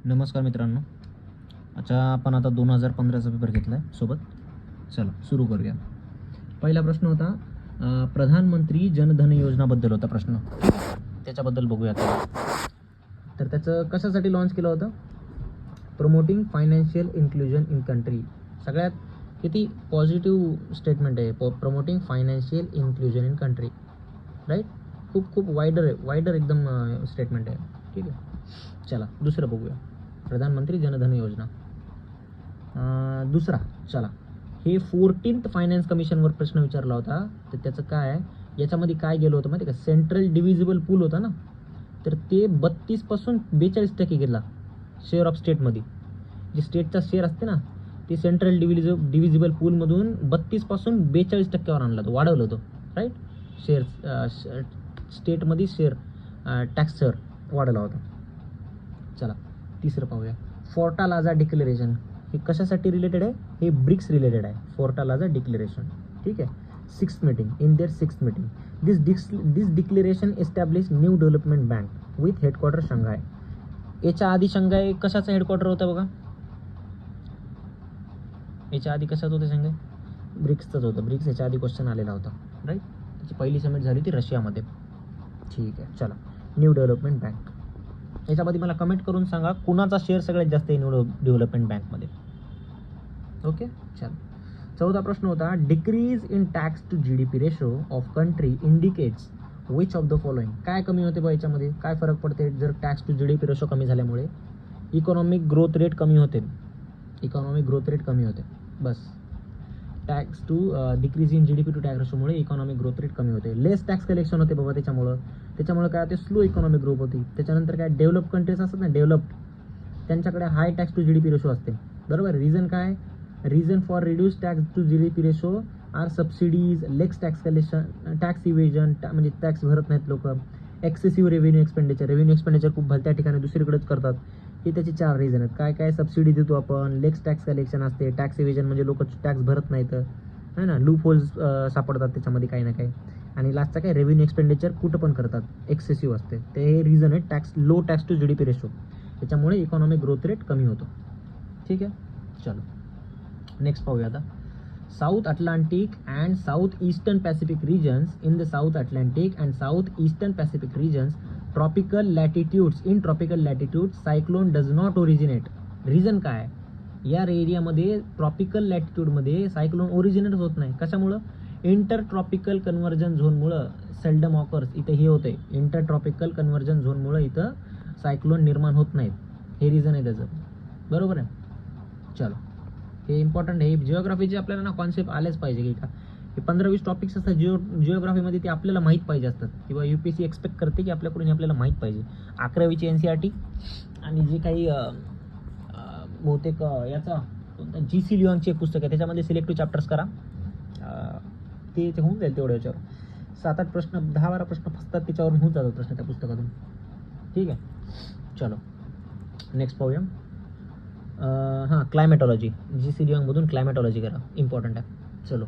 नमस्कार मित्रांनो. अच्छा, आपण आता 2015चा पेपर घेतला आहे सोबत. चला सुरू करूया. पहिला प्रश्न होता प्रधानमंत्री जनधन योजनाबद्दल होता प्रश्न. त्याच्याबद्दल बघूया आता. तर त्याचं कशासाठी लॉन्च केलं होतं? Promoting financial inclusion in country. सगळ्यात किती पॉझिटिव्ह स्टेटमेंट आहे. Promoting financial inclusion in country, right. खूप वायडर एकदम स्टेटमेंट आहे. ठीक आहे. चला दुसरं बघूया. प्रधानमंत्री जनधन योजना. दुसरा, चला, हे 14th फायनान्स कमिशनवर प्रश्न विचारला होता. तर त्याचं काय आहे, याच्यामध्ये काय गेलं होतं माहिती का? सेंट्रल डिव्हिजिबल पूल होता ना, तर ते 32 पासून 42% गेला शेअर ऑफ स्टेटमध्ये. जे स्टेटचा शेअर असते ना, ते सेंट्रल डिव्हिजिबल पूलमधून 32 पासून 42%वर आणलं होतं, वाढवलं होतं, राईट. शेअर स्टेटमध्ये शेअर टॅक्स शेअर वाढवला होता. चला तिसरं पाहूया. Fortaleza declaration. हे कशासाठी रिलेटेड आहे? हे ब्रिक्स रिलेटेड आहे. Fortaleza declaration. ठीक आहे. Sixth meeting. This declaration establish new development bank with headquarter Shanghai. याच्या आधी शंघाय कशाचं हेडक्वार्टर होतं बघा? याच्या आधी कशाचं होतं शंघाय? ब्रिक्सचंच होतं. ब्रिक्स याच्या आधी क्वेश्चन आलेला होता, राईट. त्याची पहिली समिट झाली ती रशियामध्ये. ठीक आहे. चला, न्यू डेव्हलपमेंट बँक. याच्यामध्ये मला कमेंट करून सांगा कुणाचा शेअर सगळ्यात जास्त आहे न्यू डेव्हलपमेंट बँकमध्ये. ओके. चल, चौथा प्रश्न होता. Decrease in tax to GDP ratio of country indicates which of the following. काय कमी होते बा याच्यामध्ये? काय फरक पडते जर टॅक्स टू GDP रेशो कमी झाल्यामुळे? इकॉनॉमिक ग्रोथ रेट कमी होते. बस. Tax to decrease in GDP to tax रेशोमुळे इकॉनॉमिक ग्रोथ रेट कमी होते. लेस टॅक्स कलेक्शन होते बाबा त्याच्यामुळे काय होते? स्लो इकॉनॉमिक ग्रोथ होती. त्याच्यानंतर काय, डेव्हलप कंट्रीज असतात ना, डेव्हलप्ड, त्यांच्याकडे high tax to GDP ratio असते, बरोबर. रिझन काय? Reason for reduce tax to GDP ratio are subsidies, lax tax collection, tax evasion, म्हणजे टॅक्स भरत नाहीत लोक, एक्सेसिव्ह रेव्हेन्यू एक्सपेंडिचर खूप भलत्या ठिकाणी दुसरीकडेच करतात. हे त्याचे 4 रिझन आहेत. काय सबसिडी देतो आपण, लेक्स टॅक्स कलेक्शन असते, टॅक्स इव्हेजन म्हणजे लोक टॅक्स भरत नाहीत, है ना, लूप होल्स सापडतात त्याच्यामध्ये काही ना काही, आणि लास्टचा काय, रेव्हेन्यू एक्सपेंडिचर कुठं पण करतात, एक्सेसिव्ह असते. ते हे रिझन आहे low tax to GDP ratio. त्याच्यामुळे इकॉनॉमिक ग्रोथ रेट कमी होतो. ठीक आहे. चलो नेक्स्ट पाहूया आता. South Atlantic and south eastern Pacific regions. In the south Atlantic and south eastern Pacific regions tropical latitudes cyclone does not originate. Reason काय? या एरियामध्ये ट्रॉपिकल लॅटिट्यूडमध्ये सायक्लोन ओरिजिनेट होत नाही. कशामुळं? इंटर ट्रॉपिकल कन्व्हर्जन झोनमुळं सेल्डम ऑकर्स. इथं हे होते, इंटर ट्रॉपिकल कन्व्हर्जन झोनमुळं इथं सायक्लोन निर्माण होत नाहीत. हे रिझन आहे त्याचं, बरोबर आहे. चलो, हे इम्पॉर्टंट आहे. जिओग्राफीचे आपल्याला ना कॉन्सेप्ट आलेच पाहिजे की का. हे 15-20 टॉपिक्स असतात जिओग्राफीमध्ये, ते आपल्याला माहीत पाहिजे असतात, किंवा UPSC एक्सपेक्ट करते की आपल्याकडून आपल्याला माहीत पाहिजे. 11वीची NCERT आणि जे काही बहुतेक याचा GC लिओनचे एक पुस्तक आहे, त्याच्यामध्ये सिलेक्टिव्ह चॅप्टर्स करा, ते होऊन जाईल तेवढ्या याच्यावर. 7-8 प्रश्न, 10-12 प्रश्न फसतात त्याच्यावरून, होऊन जातात प्रश्न त्या पुस्तकातून. ठीक आहे. चलो नेक्स्ट पाहूया. क्लायमेटॉलॉजी. GC लिओनमधून क्लायमेटॉलॉजी करा, इम्पॉर्टंट आहे. चलो,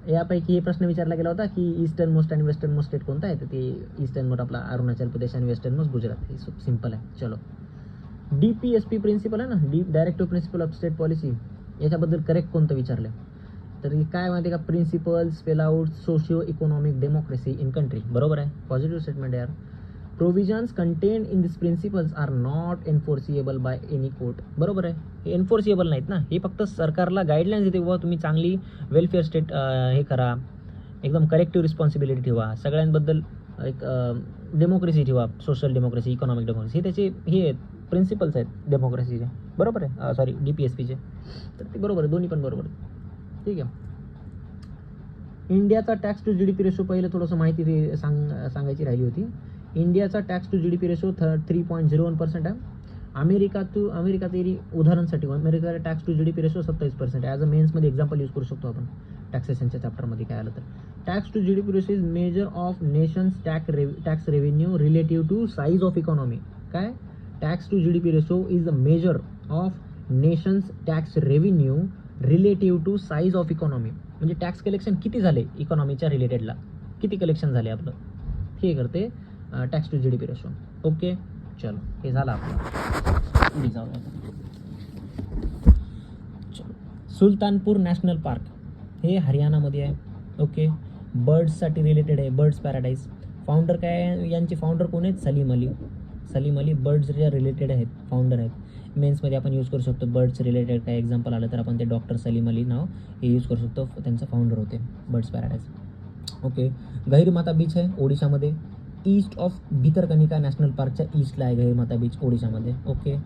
यापैकी हे प्रश्न विचारला गेला होता की ईस्टर्न मोस्ट आणि वेस्टर्न मोस्ट स्टेट कोणता आहे? तर ते ईस्टर्न मोस्ट आपला अरुणाचल प्रदेश आणि वेस्टर्न मोस्ट गुजरात. हे सिम्पल आहे. चलो, DPSP प्रिन्सिपल आहे ना, directive principle of state policy, याच्याबद्दल करेक्ट कोणतं विचारलं? तर काय माहिती का? Principle spell out socio economic democracy in country. बरोबर आहे, पॉझिटिव्ह स्टेटमेंट यार. Provisions contained in this principles are not enforceable by any court. बरोबर आहे, हे एन्फोर्सिएबल नाहीत ना, हे फक्त सरकारला गाईडलाईन्स देते, बाबा तुम्ही चांगली वेलफेअर स्टेट हे करा, एकदम करेक्टिव्ह रिस्पॉन्सिबिलिटी ठेवा, सगळ्यांबद्दल एक डेमोक्रेसी ठेवा, सोशल डेमोक्रेसी, इकॉनॉमिक डेमोक्रेसी, हे त्याचे हे प्रिन्सिपल्स आहेत डेमोक्रेसीचे. बरोबर आहे. सॉरी, DPSPचे. तर ते बरोबर आहे, दोन्ही पण बरोबर आहे. ठीक आहे. इंडियाचा टॅक्स टू GDP रेशो, पहिलं थोडंसं माहिती सांगायची राहिली होती. इंडियाचा टॅक्स टू GDP रेशो 3.01% आहे. अमेरिका तरी उदाहरणसाठी, अमेरिकेचा टॅक्स टू GDP रेशो 27% आहे. ॲज अ मेन्समध्ये एक्झाम्पल यूज करू शकतो आपण टॅक्सेशनच्या चॅप्टरमध्ये. काय आलं तर tax to GDP ratio is measure of nations tax revenue relative to size of economy. काय? Tax to GDP ratio is a measure of nations tax revenue relative to size of economy. म्हणजे tax collection किती झाले इकॉनॉमीच्या रिलेटेडला, किती collection झाले आपलं, हे करते tax to GDP ratio. Okay. चलो, हे झालं आपलं. पुढे जाऊया. चलो, सुलतानपूर नॅशनल पार्क हे हरियाणामध्ये आहे. ओके, बर्ड्ससाठी रिलेटेड आहे, बर्ड्स पॅराडाईज. फाउंडर काय आहे, यांचे फाउंडर कोण आहेत? सलीम अली. सलीम अली बर्ड्सच्या रिलेटेड आहेत, फाउंडर आहेत. मेन्समध्ये आपण यूज करू शकतो बर्ड्स रिलेटेड काय एक्झाम्पल आलं तर आपण ते डॉक्टर सलीम अली नाव हे यूज करू शकतो, त्यांचं फाउंडर होते birds paradise. Okay, Gahirmatha beach आहे ओडिशामध्ये, ईस्ट ऑफ भितरकनिका नॅशनल पार्कच्या ईस्टला आहे गहिरमाथा बीच ओडिशामध्ये. ओके,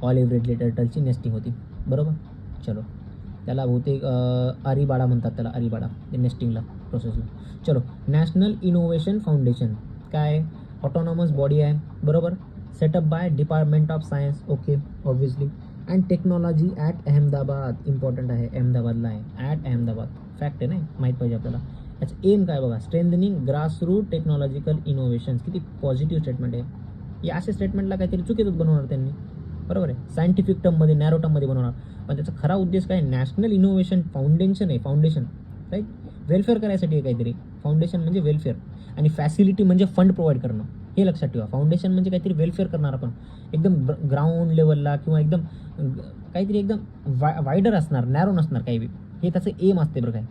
ऑलिव्ह रिडले टर्टलची नेस्टिंग होती, बरोबर. चलो, त्याला बहुतेक अरिबाडा म्हणतात, त्याला अरिबाडा ते नेस्टिंगला प्रोसेसला. चलो, नॅशनल इनोव्हेशन फाउंडेशन काय, ऑटोनॉमस बॉडी आहे, बरोबर. Setup by department of science. Okay, obviously. And technology at Ahmedabad, important आहे, अहमदाबादला आहे, ॲट अहमदाबाद. फॅक्ट आहे नाही, माहीत पाहिजे आपल्याला. याचं एम काय बघा, स्ट्रेंथनिंग ग्रासरूट टेक्नॉलॉजिकल इनोव्हेशन. किती पॉझिटिव्ह स्टेटमेंट आहे. या अशा स्टेटमेंटला काहीतरी चुकीतच बनवणार त्यांनी, बरोबर आहे. सायंटिफिक टर्ममध्ये, नॅरो टर्ममध्ये बनवणार, पण त्याचा खरा उद्देश काय, नॅशनल इनोव्हेशन फाउंडेशन आहे, फाउंडेशन राईट, वेलफेअर करायसाठी आहे काहीतरी. फाउंडेशन म्हणजे वेलफेअर आणि फॅसिलिटी म्हणजे फंड प्रोव्हाइड करणं, हे लक्षात ठेवा. फाउंडेशन म्हणजे काहीतरी वेलफेअर करणार आपण एकदम ग्राउंड लेवलला, किंवा एकदम काहीतरी एकदम वायडर असणार, नॅरो नसणार काही बी, हे त्याचं एम असते बरं काय.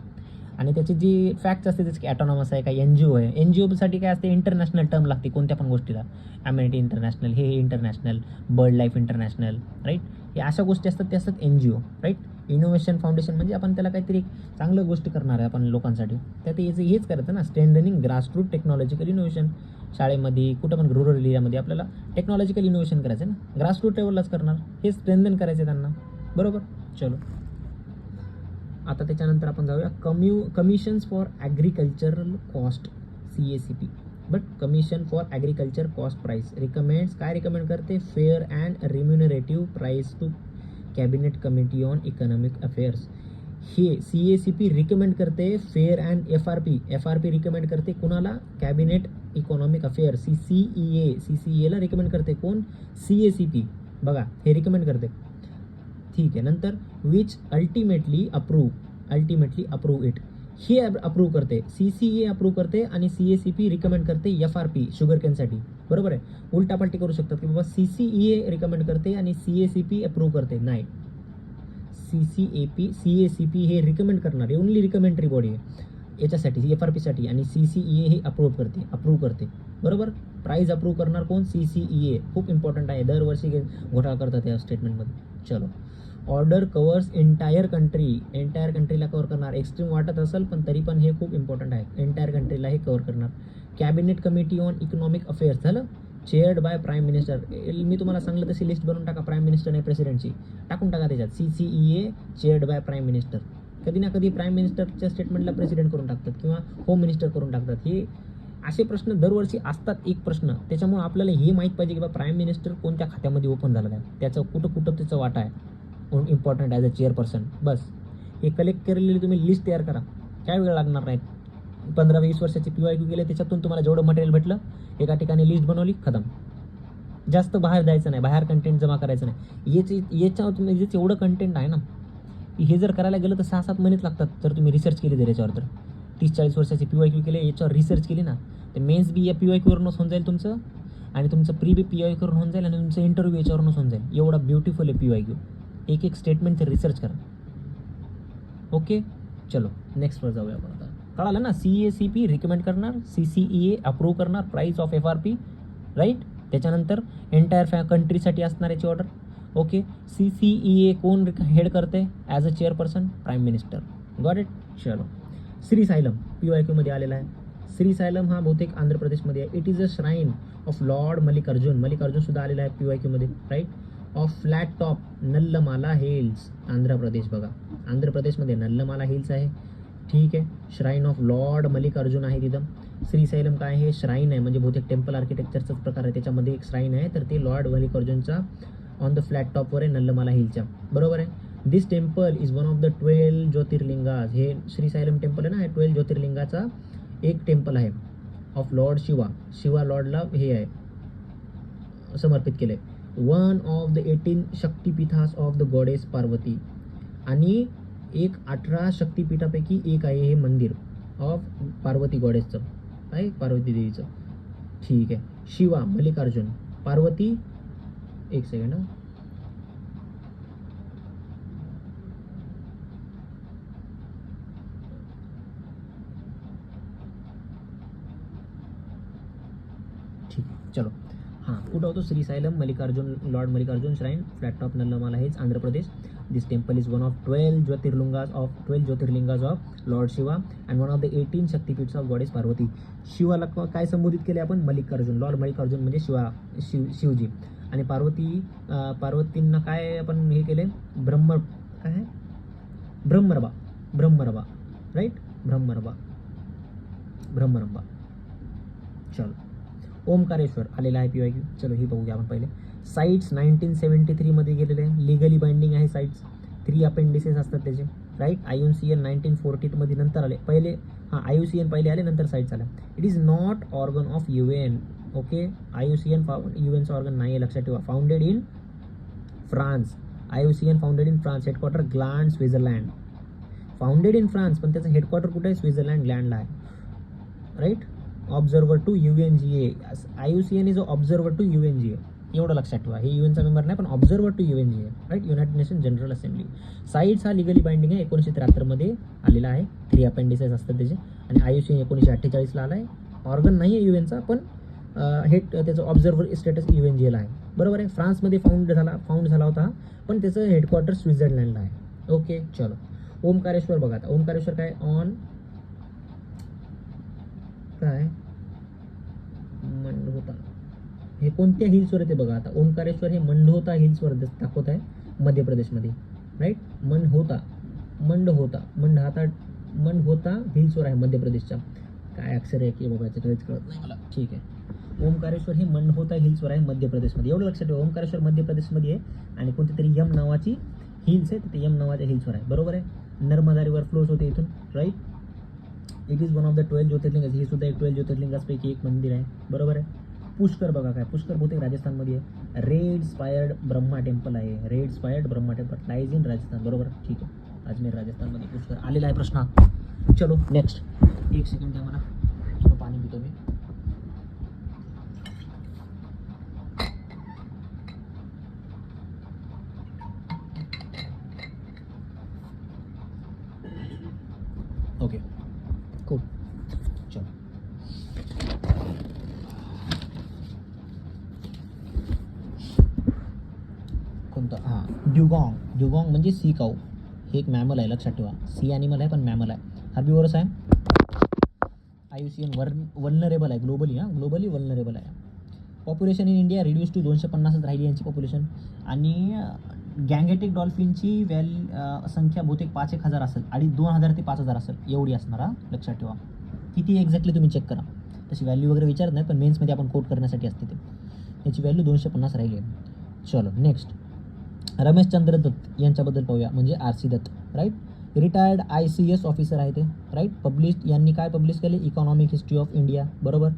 आणि त्याची जी फॅक्ट्स असते त्याची ॲटॉनॉमस आहे, काय NGO आहे. NGOसाठी काय असते, इंटरनॅशनल टर्म लागते कोणत्या पण गोष्टीला. ॲम्युनिटी इंटरनॅशनल, हे international, bird life international, right. हे अशा गोष्टी असतात, ते असतात NGO, राईट. इनोव्हेशन फाउंडेशन म्हणजे आपण त्याला काहीतरी चांगलं गोष्टी करणार आहे आपण लोकांसाठी, त्यात हेच करायचं ना, स्ट्रेंथनिंग ग्रासरूट टेक्नॉलॉजिकल इनोव्हेशन. शाळेमध्ये कुठं पण रूरल एरियामध्ये आपल्याला टेक्नॉलॉजिकल इनोव्हेशन करायचं आहे ना, ग्रासरूट लेवललाच करणार, हे स्ट्रेंथन करायचं आहे त्यांना, बरोबर. चलो, आता त्याच्यानंतर आपण जाऊया commissions for agricultural cost, CACP. But commission for agriculture cost price recommends, काय रिकमेंड करते, fair and remunerative price to cabinet committee on economic affairs. हे CACP रिकमेंड करते फेअर अँड FRP रिकमेंड करते कोणाला, कॅबिनेट इकॉनॉमिक अफेअर, CCEA ला recommend करते कोण, CACP. बघा, हे रिकमेंड करते, ठीक आहे. नंतर विच अल्टिमेटली अप्रूव्ह इट, हे अप्रूव्ह करते, CCEA अप्रूव्ह करते आणि CACP रिकमेंड करते FRP शुगर कॅनसाठी, बरोबर आहे. उलटापालटी करू शकतात की बाबा CCEA रिकमेंड करते आणि CACP अप्रूव्ह करते, नाही. CACP हे रिकमेंड करणार, ओनली रिकमेंडरी बॉडी आहे याच्यासाठी, FRPसाठी, आणि CCEA हे अप्रूव्ह करते, बरोबर. प्राईज अप्रूव्ह करणार कोण, CCEA. खूप इम्पॉर्टंट आहे, दरवर्षी घोटाळा करतात या स्टेटमेंटमध्ये. चलो, ऑर्डर कवर्स एंटायर कंट्रीला कव्हर करणार. एक्स्ट्रीम वाटत असेल पण तरी पण हे खूप इम्पॉर्टंट आहे, एंटायर कंट्रीला हे कव्हर करणार. Cabinet committee on economic affairs झालं, चेअर्ड बाय प्राईम मिनिस्टर. मी तुम्हाला सांगलं तशी लिस्ट बनवून टाका, प्राईम मिनिस्टर आणि प्रेसिडेंटची टाकून टाका त्याच्यात, CCEA चेअर्ड बाय प्राईम मिनिस्टर. कधी ना कधी प्राईम मिनिस्टरच्या स्टेटमेंटला प्रेसिडेंट करून टाकतात किंवा होम मिनिस्टर करून टाकतात. हे असे प्रश्न दरवर्षी असतात, एक प्रश्न. त्याच्यामुळे आपल्याला हे माहीत पाहिजे की बा प्राईम मिनिस्टर कोणत्या खात्यामध्ये ओपन झालं आहे, त्याचं कुठं त्याचं वाटा आहे, इम्पॉर्टंट ॲज अ चेअरपर्सन. बस हे कलेक्ट केलेली तुम्ही लिस्ट तयार करा, काय वेळ लागणार नाही. 15-20 वर्षाची PYQ केले, त्याच्यातून तुम्हाला जेवढं मटेरियल भेटलं एका ठिकाणी लिस्ट बनवली, खतम. जास्त बाहेर जायचं नाही, बाहेर कंटेंट जमा करायचं नाही. याच्यावर याचं एवढं कंटेंट आहे ना, हे जर करायला गेलं तर 6-7 महिनेच लागतात जर तुम्ही रिसर्च केली तर याच्यावर. तर 30-40 वर्षाची PYQ केले, याच्यावर रिसर्च केली ना, तर मेन्स बी या PYQवरूनच होऊन जाईल तुमचं, आणि तुमचं प्री बी PYQवरून होऊन जाईल, आणि तुमचं इंटरव्ह्यू याच्यावरूनच होऊन जाईल. एवढा ब्युटिफुल आहे PYQ. एक स्टेटमेंटचं रिसर्च करा. ओके, चलो नेक्स्टवर जाऊया आपण आता. कळालं ना, CACP रिकमेंड करणार, CCEA अप्रूव्ह करणार, प्राईस ऑफ FRP, राईट. त्याच्यानंतर एंटायर कंट्रीसाठी असणार याची ऑर्डर. ओके, CCEA कोण हेड करते as a chairperson, prime minister. Got it. चलो, श्रीसायलम PYQमध्ये आलेला आहे. श्रीसायलम हा बहुतेक आंध्र प्रदेशमध्ये आहे. It is a shrine of lord Mallikarjun सुद्धा आलेला आहे PYQमध्ये, right. Of flat top Nallamala hills, Andhra Pradesh. बघा, आंध्र प्रदेशमध्ये नल्लमाला हिल्स आहे, ठीक आहे. श्राईन ऑफ लॉर्ड मल्लिकार्जुन आहे तिथं. श्रीसायलम काय आहे, श्राईन आहे, म्हणजे बहुतेक टेम्पल आर्किटेक्चरचाच प्रकार आहे, त्याच्यामध्ये एक श्राईन आहे, तर ते लॉर्ड मल्लिकार्जुनचा ऑन द फ्लॅट टॉपवर आहे, नल्लमाला हिलच्या, बरोबर आहे. This temple is one of the 12 ज्योतिर्लिंगाज. हे श्रीसायलम टेम्पल आहे ना, हे 12 ज्योतिर्लिंगाचा एक टेम्पल आहे. ऑफ लॉर्ड शिवा लॉर्डला हे आहे समर्पित केले. वन ऑफ द 18 शक्तिपीठास ऑफ द गॉडेस पार्वती, आणि एक 18 शक्तिपीठापैकी एक आहे हे मंदिर ऑफ पार्वती गॉडेसचं आहे, पार्वती देवीचं, ठीक आहे. शिवा मल्लिकार्जुन, पार्वती, एक सेकंड, चलो हां, कुठं होतो? Srisailam Mallikarjun, lord Mallikarjun shrine, flat top Nallamala हेच Andhra Pradesh. This temple is one of 12 ज्योतिर्लिंगाज of lord Shiva and one of the 18 Shaktipeeths of goddess Parvati. शिवाला काय संबोधित केले आपण? मल्लिकार्जुन, लॉर्ड मल्लिकार्जुन म्हणजे शिवजी. आणि पार्वतींना काय आपण हे केले? ब्रह्मरबा राईट, ब्रह्मरंबा. चलो ओमकारेश्वर आलेला आहे PYQ. चलो ही बघूया आपण पहिले. साईट्स 1973 मध्ये गेलेले आहे, लिगली बाइंडिंग आहे साईट्स. 3 अपेंडिसेस असतात त्याचे राईट. IUCN 1940 मध्ये नंतर आले पहिले. IUCN पहिले आले, नंतर साईट्स आल्या. It is not organ of UN. Okay, IUCN UNचा ऑर्गन नाही आहे, लक्षात ठेवा. Founded in France. IUCN founded in France, headquarter Gland, Switzerland. Founded in France, पण त्याचं हेडक्वार्टर कुठे आहे? स्वित्झर्लंड ग्लँडला आहे right. Observer to UNGA. IUCN is observer to UNGA, एवढं लक्षात ठेवा. हे UNचा मेंबर नाही, पण observer to UNGA right, United Nation General Assembly. Sites हा लिगली बाइंडिंग आहे, 1973 मध्ये आलेला आहे. 3 अपेंडिसेस असतात त्याचे. आणि IUCN 1948ला आला आहे. ऑर्गन नाही आहे UNचा, पण हे त्याचं ऑब्झर्वर स्टेटस UNGAला आहे. बरोबर आहे. फ्रान्समध्ये फाउंड झाला होता, पण त्याचं हेडक्वार्टर स्वित्झर्लंडला आहे. ओके चलो. ओमकारेश्वर बघा आता. ओमकारेश्वर काय? ऑन काय मंडहोता, हे कोणत्या हिल्सवर आहे ते बघा आता. ओमकारेश्वर हे मंडहोता हिल्सवर दाखवत आहे, मध्य प्रदेशमध्ये राईट. मंडहोता हिल्सवर आहे मध्य प्रदेशच्या. काय अक्षर आहे की बघायचं काहीच कळत नाही मला. ठीक आहे. ओमकारेश्वर हे मंडहोता हिल्सवर आहे मध्य प्रदेशमध्ये, एवढं लक्षात ठेवा. ओमकारेश्वर मध्य प्रदेशमध्ये आहे आणि कोणती तरी यम नावाची हिल्स आहे, तिथे यम नावाच्या हिल्सवर आहे. बरोबर आहे. नर्मदा रिव्हर फ्लोज होते इथून right. It is one of the 12 Jyotirlinga. ही सुद्धा एक 12 ज्योतिर्लिंगांपैकी एक मंदिर आहे. बरोबर आहे. पुष्कर बघा काय? पुष्कर बहुतेक राजस्थानमध्ये आहे. रेड स्पायर्ड ब्रह्मा टेम्पल आहे. Red spired Brahma temple lies in Rajasthan. बरोबर, ठीक आहे. अजमेर राजस्थानमध्ये पुष्कर आलेला आहे प्रश्न. चलो नेक्स्ट. एक सेकंड द्या मला, थोडं पाणी पितो मी. ओके खूप चलो. कोणतं? हां, ड्युगॉंग म्हणजे सी काऊ. हे एक मॅमल आहे, लक्षात ठेवा. सी ॲनिमल आहे पण मॅमल आहे. हर्बिवोरस आहे. IUCN वल्नरेबल आहे ग्लोबली. ग्लोबली वल्नरेबल आहे. Population in India reduce to 250च राहिली यांची पॉप्युलेशन. आणि गँगेटिक डॉल्फिनची संख्या बहुतेक 5,000 असेल. 2,000 ते 5,000 असेल, एवढी असणार. लक्षात ठेवा. किती एक्झॅक्टली तुम्ही चेक करा. तशी व्हॅल्यू वगैरे विचारत नाही, पण मेन्समध्ये आपण कोट करण्यासाठी असते ते. याची व्हॅल्यू 250 राहिली आहे. चलो नेक्स्ट. रमेशचंद्र दत्त यांच्याबद्दल पाहूया, म्हणजे RC Dutt right. Retired ICS officer आहे ते राईट. यांनी काय पब्लिश केले? Economic history of India. बरोबर,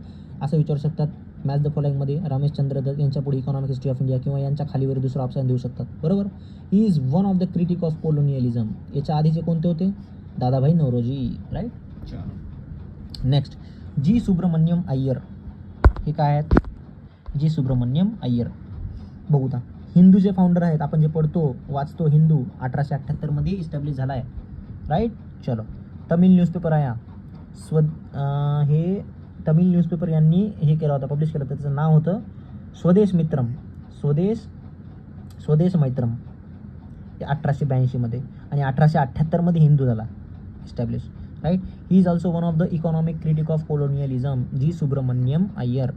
असं विचारू शकतात मॅच द फॉलोइंगमध्ये. रमेशचंद्र दत्त यांच्या पुढे इकॉनॉमिक हिस्ट्री ऑफ इंडिया, किंवा यांच्या खालीवर दुसरं ऑप्शन देऊ शकतात. बरोबर. He is one of the critic of colonialism. याच्या आधीचे कोणते होते? Dadabhai Naoroji right. Next. G. Subramaniam Iyer. हे काय आहेत? G. सुब्रमण्यम अय्यर. बघू ता. हिंदूचे फाउंडर आहेत, आपण जे पढतो वाचतो हिंदू, 1878 मध्ये इस्टॅब्लिश झाला आहे राईट. चलो. तमिळ न्यूजपेपर आहे हे तमिळ न्यूजपेपर यांनी हे केला होता, पब्लिश केलं होतं. त्याचं नाव होतं स्वदेश मैत्रम. ते 1882 मध्ये. आणि 1878 मध्ये हिंदू झाला establish right. He is also one of the economic critic of colonialism. G. Subramaniam Iyer,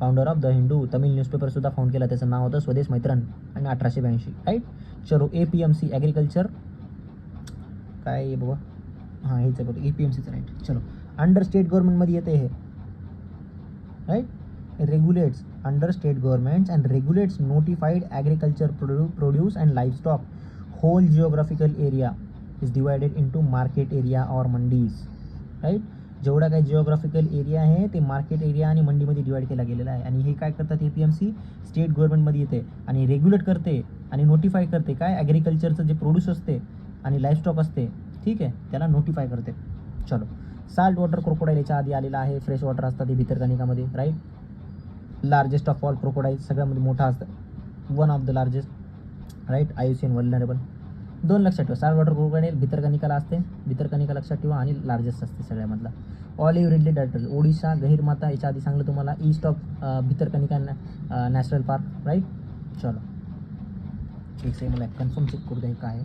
founder of the Hindu. Tamil newspaper सुद्धा फाउंड केला, त्याचं नाव होतं स्वदेश मैत्रन, आणि 1882 राईट. चलो. APMC ॲग्रिकल्चर काय आहे बाबा? हां हेच आहे बघा, APMCचं राईट. चलो. अंडर स्टेट गव्हर्नमेंटमध्ये येते हे right. Regulates under state governments and regulates notified agriculture produce and livestock. Whole geographical area is divided into market area और मंडीज राईट. जेवढा काही जिओग्राफिकल एरिया आहे ते मार्केट एरिया आणि मंडीमध्ये डिवाईड केला गेलेला आहे. आणि हे काय करतात? APMC स्टेट गव्हर्नमेंटमध्ये येते आणि रेग्युलेट करते आणि नोटिफाय करते काय? ॲग्रिकल्चरचं जे प्रोड्यूस असते आणि लाईव्हस्टॉक असते, ठीक आहे, त्याला नोटिफाय करते. चलो. साल्ट वॉटर क्रोकोडाईल याच्या आधी आलेला आहे. फ्रेश वॉटर असतात ते भितरकनिकामध्ये right. Largest of all crocodile, सगळ्यामध्ये मोठा असतं, one of the largest right. IUCN vulnerable. दोन लक्षात ठेवा, साल्ट वॉटर क्रोकोडाईल भितरकनिकाला असते, भितरकनिका लक्षात ठेवा, आणि लार्जेस्ट असते सगळ्यामधला. Olive ridley turtle, Odisha Gahirmatha, याच्या आधी सांगलं तुम्हाला east of Bhitarkanika national park, right. चलो एक सेकंड, मला कन्फर्म चेक करू द्या काय आहे.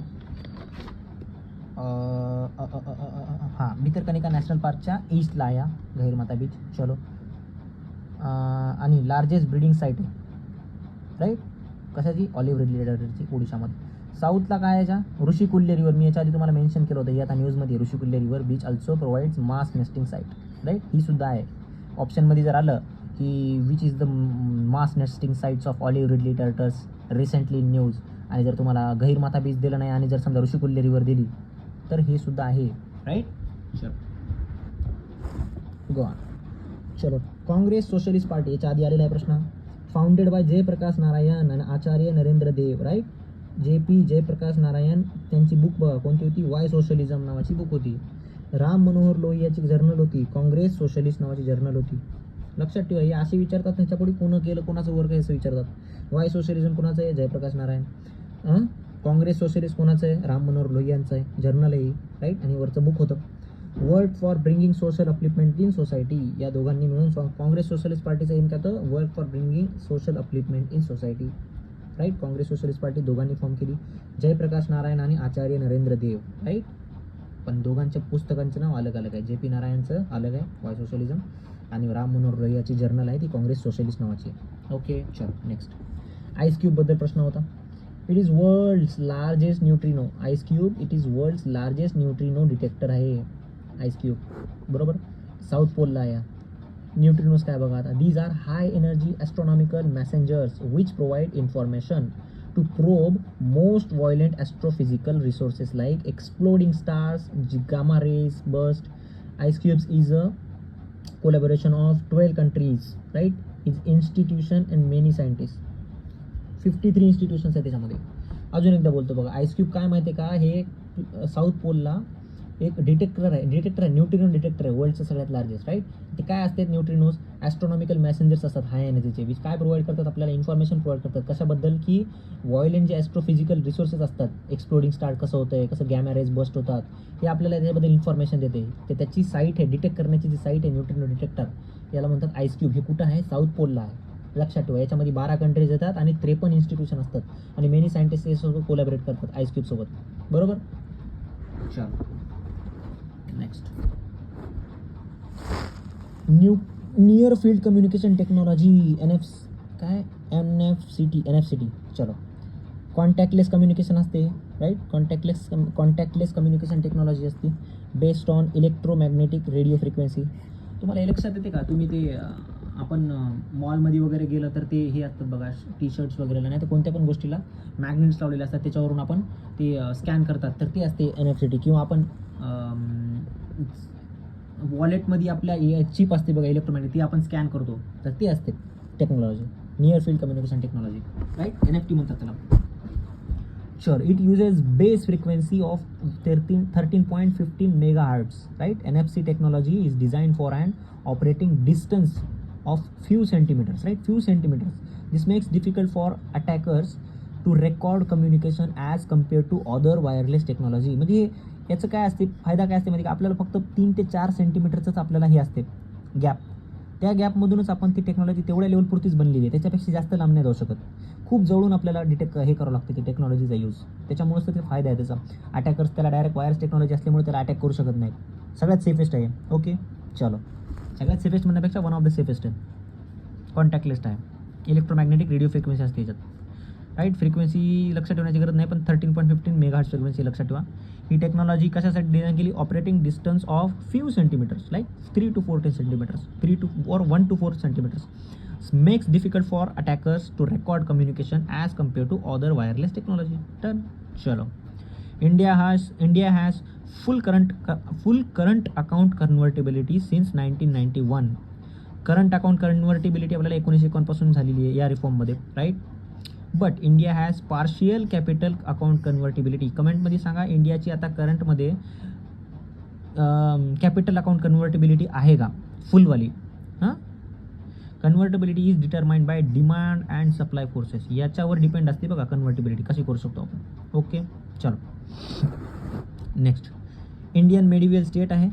हां, भितरकनिका नॅशनल पार्कच्या ईस्टला आहे गहिरमाथा बीच. चलो, आणि लार्जेस्ट ब्रीडिंग साईट आहे, राईट. कशाची? ऑलिव्ह रिडले टर्टलची, ओडिशामध्ये. साऊथला काय याच्या? ऋषिकुल्य रिव्हर, मी याच्या आधी तुम्हाला मेन्शन केलं होतं, ही आता न्यूजमध्ये. Rushikulya river beach also provides mass nesting site, right. ही सुद्धा आहे. ऑप्शनमध्ये जर आलं की which is the mass nesting sites of olive ridley turtles recently in news, आणि जर तुम्हाला गहिरमाथा बीच दिलं नाही आणि जर समजा ऋषिकुल्य रिव्हर दिली, तर हे सुद्धा आहे, राईट. चलो गो ऑन. चलो, काँग्रेस सोशलिस्ट पार्टी, याच्या आधी आलेला आहे प्रश्न. फाउंडेड बाय जयप्रकाश नारायण आणि आचार्य नरेंद्र देव, राईट. JP जयप्रकाश नारायण, त्यांची बुक बघा कोणती होती? वाय सोशलिझम नावाची बुक होती. राम मनोहर लोहियाची जर्नल होती, काँग्रेस सोशलिस्ट नावाची जर्नल होती. लक्षात ठेवा, हे असे विचारतात, त्याच्यापुढे कोण केलं, कोणाचं वर्क आहे असं विचारतात. वाय सोशलिझम कोणाचं आहे? जयप्रकाश नारायण. काँग्रेस सोशलिस्ट कोणाचं आहे? राम मनोहर लोहियांचं आहे, जर्नल आहे, राईट. आणि वरचं बुक होतं work for bringing social upliftment in society. या दोघांनी मिळून काँग्रेस सोशलिस्ट पार्टीचं एम काय होतं? Work for bringing social upliftment in society, right. Congress Socialist Party दोघांनी फॉर्म केली, जयप्रकाश नारायण आणि आचार्य नरेंद्र देव, राईट. पण दोघांच्या पुस्तकांचं नाव अलग अलग आहे. JP नारायणचं अलग आहे, वाय सोशलिझम, आणि राम मनोहर लोहियाची जर्नल आहे ती काँग्रेस सोशलिस्ट नावाची. ओके, चल नेक्स्ट. आईस क्यूबबद्दल प्रश्न होता. It is world's largest neutrino. Ice cube, it is world's largest neutrino detector आहे आईस क्यूब, बरोबर. साऊथ पोलला आहे. न्यूट्रिनोज काय बघा आता. These are high energy astronomical messengers which provide information to probe most violent astrophysical resources like exploding stars, gamma rays, burst. Ice cubes is a collaboration of 12 countries, right. Is institution and many scientist. 53 institutions आहे त्याच्यामध्ये. अजून एकदा बोलतो बघा, ice cube काय माहिती आहे का? हे साऊथ पोलला एक डिटेक्टर आहे, न्यूट्रिनो डिटेक्टर आहे, वर्ल्डचं सगळ्यात लार्जेस्ट, राईट. ते काय असतात? न्यूट्रिनोज ॲस्ट्रॉनॉमिकल मॅसेंजर्स असतात हाय एनर्जीचे, विच काय प्रोव्हाइड करतात? आपल्याला इन्फॉर्मेशन प्रोव्हाइड करतात. कशाबद्दल? की व्हायलेंट जे ॲस्ट्रोफिजिकल रिसोर्सेस असतात, एक्सप्लोडिंग स्टार कसं होतं, कसं गॅमा रेज बस्ट होतात, हे आपल्याला त्याच्याबद्दल इन्फॉर्मेशन देते. ते त्याची साईट आहे, डिटेक्ट करण्याची जी साईट आहे न्यूट्रिनो डिटेक्टर, याला म्हणतात आईस क्यूब. हे कुठं आहे? साऊथ पोलला आहे, लक्षात ठेवा. याच्यामध्ये 12 कंट्रीज येतात आणि 53 इन्स्टिट्यूशन असतात, आणि मेनी सायंटिस्ट यासोबत कोलॅबरेट करतात आईस क्यूबसोबत, बरोबर. चल next. Near field communication technology, NFCT. चलो, कॉन्टॅक्टलेस कम्युनिकेशन असते, राईट. कॉन्टॅक्टलेस कम्युनिकेशन टेक्नॉलॉजी असते based on electromagnetic radio frequency. तुम्हाला हे लक्षात येते का? तुम्ही ते आपण मॉलमध्ये वगैरे गेलं तर ते हे असतात बघा, T-shirts वगैरे, नाही तर कोणत्या पण गोष्टीला मॅग्नेट्स लावलेले असतात, त्याच्यावरून आपण ते स्कॅन करतात, तर ते असते NFCT. किंवा आपण वॉलेटमध्ये आपल्या चिप असते बघा इलेक्ट्रोमॅग्नेटिक, ती आपण स्कॅन करतो, तर ते असते technology, near field communication technology, right. NFT म्हणतात त्याला. Sure, it uses base frequency of 13.15 megahertz, right? NFC technology is designed for an operating distance of few centimeters, right? Few centimeters. This makes difficult for attackers to record communication as compared to other wireless technology. म्हणजे याचं काय असते, फायदा काय असते म्हणजे आपल्याला फक्त 3 ते 4 सेंटीमीटरचंच आपल्याला हे असते गॅप. त्या गॅपमधूनच आपण ती टेक्नॉलॉजी तेवढ्या लेवलपुरतीच बनलेली आहे, त्याच्यापेक्षा जास्त लांब नाही जाऊ शकत. खूप जवळून आपल्याला हे करावं लागते ती टेक्नॉलॉजीचा यूज, त्याच्यामुळेच ते फायदा आहे त्याचा. अटॅकर्स त्याला डायरेक्ट वायरस टेक्नॉलॉजी असल्यामुळे त्याला अटॅक करू शकत नाहीत. सगळ्यात सेफेस्ट आहे. ओके, चलो, सगळ्यात सेफेस्ट म्हणण्यापेक्षा वन ऑफ द सेफेस्ट आहे. कॉन्टॅक्टलेस आहे, इलेक्ट्रोमॅग्नेटिक रेडिओ फ्रिक्वेन्सी असते याच्यात, राईट. फ्रिक्वेन्सी लक्षात ठेवण्याची गरज नाही, पण 13.15 मेगाहर्ट्ज फ्रिक्वेन्सी लक्षात ठेवा. ही टेक्नॉलॉजी कशासाठी डिझाईन केली? Operating distance of few centimetres, like 3 to 4 centimetres, 1 to 4 centimetres. Makes difficult for attackers to record communication as compared to other wireless technology. Done. Chalo. India has full current account convertibility since 1991. Current account convertibility आपल्याला 1951 पासून झालेली आहे या रिफॉर्ममध्ये, right. But India has partial capital account convertibility. कमेंटमध्ये सांगा इंडियाची आता करंटमध्ये कॅपिटल अकाउंट कन्व्हर्टिबिलिटी आहे का फुलवाली. हां, convertibility is determined by demand and supply forces. याच्यावर डिपेंड असते बघा कन्व्हर्टिबिलिटी कशी करू शकतो आपण. ओके, चलो. नेक्स्ट इंडियन मेडिव्हियल स्टेट आहे